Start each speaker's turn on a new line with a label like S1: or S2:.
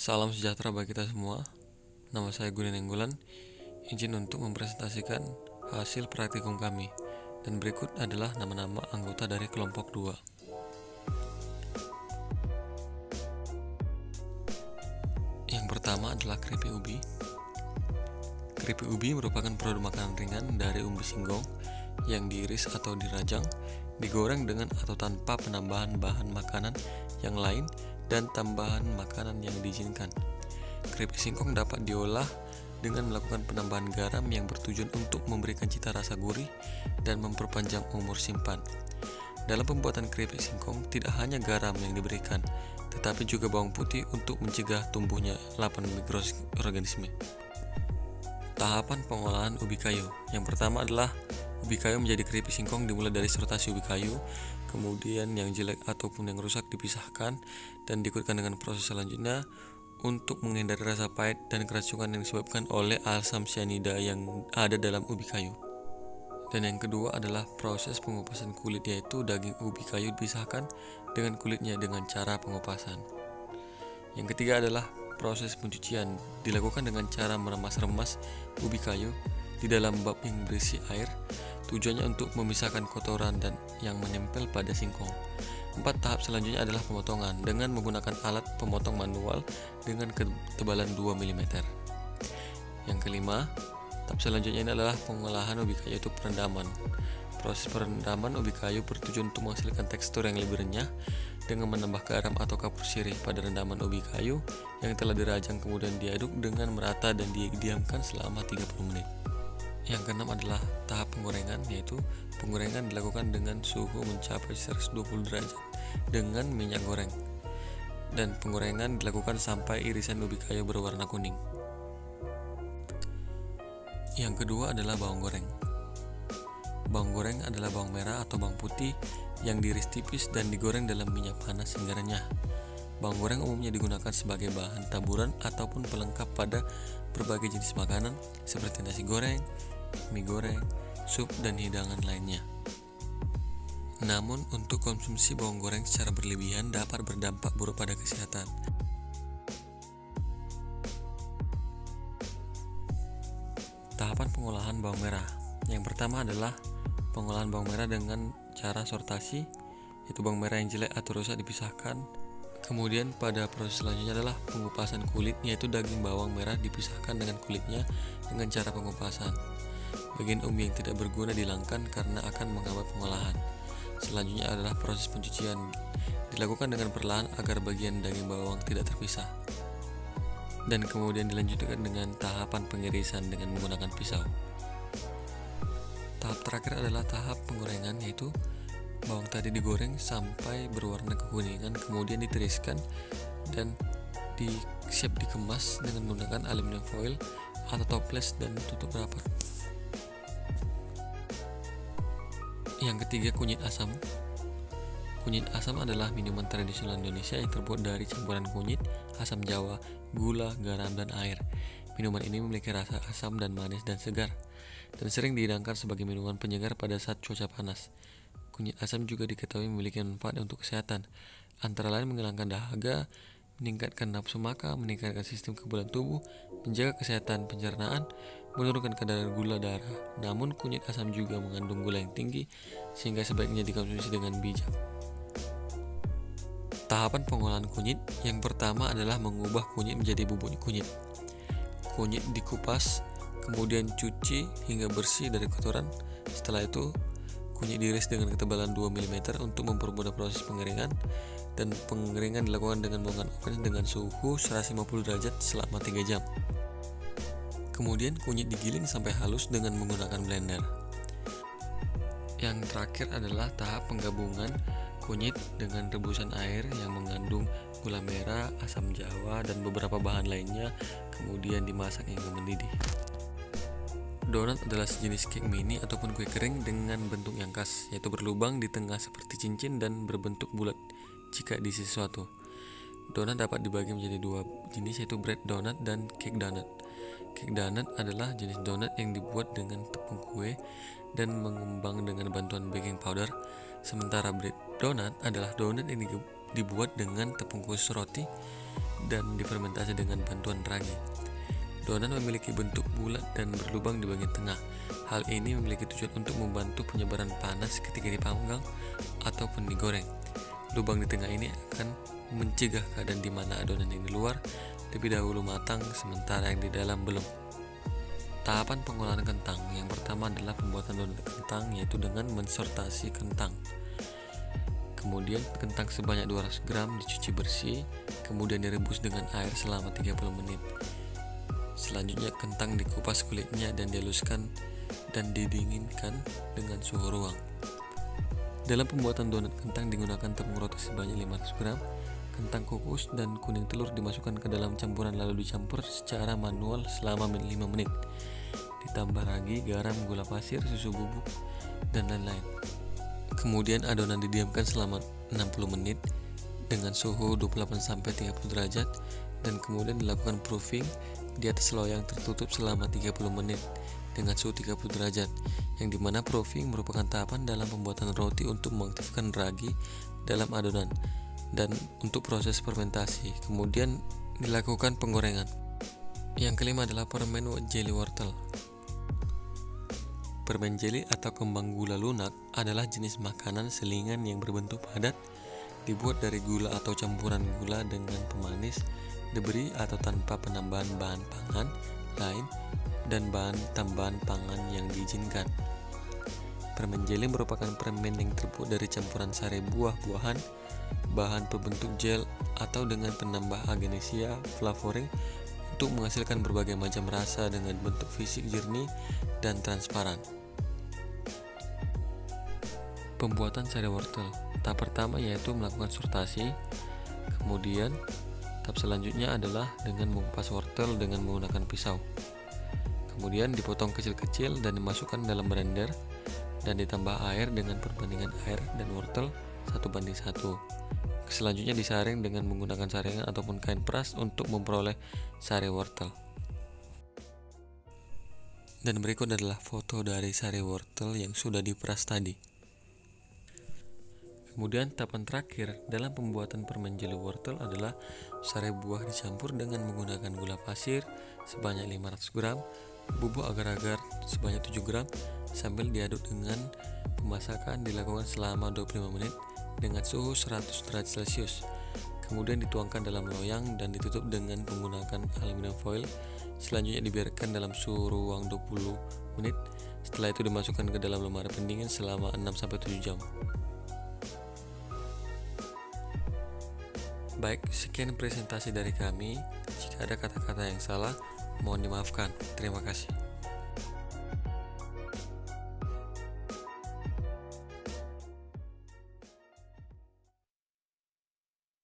S1: Salam sejahtera bagi kita semua. Nama saya Gunin Enggulan. Izin untuk mempresentasikan hasil praktikum kami. Dan berikut adalah nama-nama anggota dari kelompok 2. Yang pertama adalah keripik ubi. Keripik ubi merupakan produk makanan ringan dari umbi singkong yang diiris atau dirajang, digoreng dengan atau tanpa penambahan bahan makanan yang lain dan tambahan makanan yang diizinkan. Keripik singkong dapat diolah dengan melakukan penambahan garam yang bertujuan untuk memberikan cita rasa gurih dan memperpanjang umur simpan. Dalam pembuatan keripik singkong, tidak hanya garam yang diberikan, tetapi juga bawang putih untuk mencegah tumbuhnya lapan mikroorganisme. Tahapan pengolahan ubi kayu. Yang pertama adalah ubi kayu menjadi keripik singkong dimulai dari sertasi ubi kayu, kemudian yang jelek ataupun yang rusak dipisahkan dan diikutkan dengan proses selanjutnya untuk menghindari rasa pahit dan keracunan yang disebabkan oleh asam cyanida yang ada dalam ubi kayu. Dan yang kedua adalah proses pengupasan kulit, yaitu daging ubi kayu dipisahkan dengan kulitnya dengan cara pengupasan. Yang ketiga adalah proses pencucian, dilakukan dengan cara meremas-remas ubi kayu di dalam bak yang berisi air, tujuannya untuk memisahkan kotoran dan yang menempel pada singkong. 4 tahap selanjutnya adalah pemotongan dengan menggunakan alat pemotong manual dengan ketebalan 2 mm. Yang kelima, tahap selanjutnya ini adalah pengolahan ubi kayu, yaitu perendaman. Proses perendaman ubi kayu bertujuan untuk menghasilkan tekstur yang lebih renyah dengan menambah garam atau kapur sirih pada rendaman ubi kayu yang telah dirajang, kemudian diaduk dengan merata dan didiamkan selama 30 menit. Yang keenam adalah tahap penggorengan, yaitu penggorengan dilakukan dengan suhu mencapai 120 derajat dengan minyak goreng. Dan penggorengan dilakukan sampai irisan ubi kayu berwarna kuning. Yang kedua adalah bawang goreng. Bawang goreng adalah bawang merah atau bawang putih yang diiris tipis dan digoreng dalam minyak panas hingga renyah. Bawang goreng umumnya digunakan sebagai bahan taburan ataupun pelengkap pada berbagai jenis makanan seperti nasi goreng, mie goreng, sup, dan hidangan lainnya. Namun, untuk konsumsi bawang goreng secara berlebihan dapat berdampak buruk pada kesehatan. Tahapan pengolahan bawang merah. Yang pertama adalah pengolahan bawang merah dengan cara sortasi, yaitu bawang merah yang jelek atau rusak dipisahkan. Kemudian pada proses selanjutnya adalah pengupasan kulit, yaitu daging bawang merah dipisahkan dengan kulitnya dengan cara pengupasan. Bagian umbi yang tidak berguna dihilangkan karena akan menghambat pengolahan. Selanjutnya adalah proses pencucian, dilakukan dengan perlahan agar bagian daging bawang tidak terpisah. Dan kemudian dilanjutkan dengan tahapan pengirisan dengan menggunakan pisau. Tahap terakhir adalah tahap penggorengan, yaitu bawang tadi digoreng sampai berwarna kekuningan, kemudian ditiriskan dan siap dikemas dengan menggunakan aluminium foil atau toples dan tutup rapat. Yang ketiga, kunyit asam. Kunyit asam adalah minuman tradisional Indonesia yang terbuat dari campuran kunyit, asam jawa, gula, garam, dan air. Minuman ini memiliki rasa asam dan manis dan segar, dan sering dihidangkan sebagai minuman penyegar pada saat cuaca panas. Kunyit asam juga diketahui memiliki manfaat untuk kesehatan, antara lain menghilangkan dahaga, meningkatkan nafsu makan, meningkatkan sistem kekebalan tubuh, menjaga kesehatan pencernaan, menurunkan kadar gula darah. Namun kunyit asam juga mengandung gula yang tinggi, sehingga sebaiknya dikonsumsi dengan bijak. Tahapan pengolahan kunyit. Yang pertama adalah mengubah kunyit menjadi bubuk kunyit. Kunyit dikupas, kemudian cuci hingga bersih dari kotoran. Setelah itu, kunyit diiris dengan ketebalan 2 mm untuk mempermudah proses pengeringan, dan pengeringan dilakukan dengan menggunakan oven dengan suhu 150 derajat selama 3 jam. Kemudian kunyit digiling sampai halus dengan menggunakan blender. Yang terakhir adalah tahap penggabungan kunyit dengan rebusan air yang mengandung gula merah, asam jawa, dan beberapa bahan lainnya, kemudian dimasak hingga mendidih. Donat adalah sejenis cake mini ataupun kue kering dengan bentuk yang khas, yaitu berlubang di tengah seperti cincin dan berbentuk bulat jika diisi sesuatu. Donat dapat dibagi menjadi 2 jenis, yaitu bread donat dan cake donat. Cake donat adalah jenis donat yang dibuat dengan tepung kue dan mengembang dengan bantuan baking powder, sementara bread donat adalah donat yang dibuat dengan tepung khusus roti dan difermentasi dengan bantuan ragi. Adonan memiliki bentuk bulat dan berlubang di bagian tengah. Hal ini memiliki tujuan untuk membantu penyebaran panas ketika dipanggang ataupun digoreng. Lubang di tengah ini akan mencegah keadaan di mana adonan yang di luar lebih dahulu matang sementara yang di dalam belum. Tahapan pengolahan kentang yang pertama adalah pembuatan donat kentang, yaitu dengan mensortasi kentang. Kemudian kentang sebanyak 200 gram dicuci bersih, kemudian direbus dengan air selama 30 menit. Selanjutnya kentang dikupas kulitnya dan dihaluskan dan didinginkan dengan suhu ruang. Dalam pembuatan donat kentang digunakan tepung roti sebanyak 500 gram, kentang kukus dan kuning telur dimasukkan ke dalam campuran lalu dicampur secara manual selama 5 menit. Ditambah ragi, garam, gula pasir, susu bubuk, dan lain-lain. Kemudian adonan didiamkan selama 60 menit dengan suhu 28-30 derajat dan kemudian dilakukan proofing di atas loyang tertutup selama 30 menit dengan suhu 30 derajat, yang dimana proofing merupakan tahapan dalam pembuatan roti untuk mengaktifkan ragi dalam adonan dan untuk proses fermentasi. Kemudian dilakukan penggorengan. Yang kelima adalah permen jelly wortel. Permen jeli atau kembang gula lunak adalah jenis makanan selingan yang berbentuk padat, dibuat dari gula atau campuran gula dengan pemanis, diberi atau tanpa penambahan bahan pangan lain dan bahan tambahan pangan yang diizinkan. Permen jeli merupakan permen yang terbuat dari campuran sari buah-buahan, bahan pembentuk gel atau dengan penambah agnesia flavoring untuk menghasilkan berbagai macam rasa dengan bentuk fisik jernih dan transparan. Pembuatan sari wortel. Tahap pertama yaitu melakukan sortasi. Kemudian tahap selanjutnya adalah dengan mengupas wortel dengan menggunakan pisau. Kemudian dipotong kecil-kecil dan dimasukkan dalam blender dan ditambah air dengan perbandingan air dan wortel 1:1. Selanjutnya disaring dengan menggunakan saringan ataupun kain peras untuk memperoleh sari wortel. Dan berikut adalah foto dari sari wortel yang sudah diperas tadi. Kemudian tahapan terakhir dalam pembuatan permen jeli wortel adalah sari buah dicampur dengan menggunakan gula pasir sebanyak 500 gram, bubuk agar-agar sebanyak 7 gram, sambil diaduk dengan pemasakan dilakukan selama 25 menit dengan suhu 100 derajat Celcius. Kemudian dituangkan dalam loyang dan ditutup dengan menggunakan aluminium foil. Selanjutnya dibiarkan dalam suhu ruang 20 menit. Setelah itu dimasukkan ke dalam lemari pendingin selama 6-7 jam. Baik, sekian presentasi dari kami. Jika ada kata-kata yang salah, mohon dimaafkan. Terima kasih.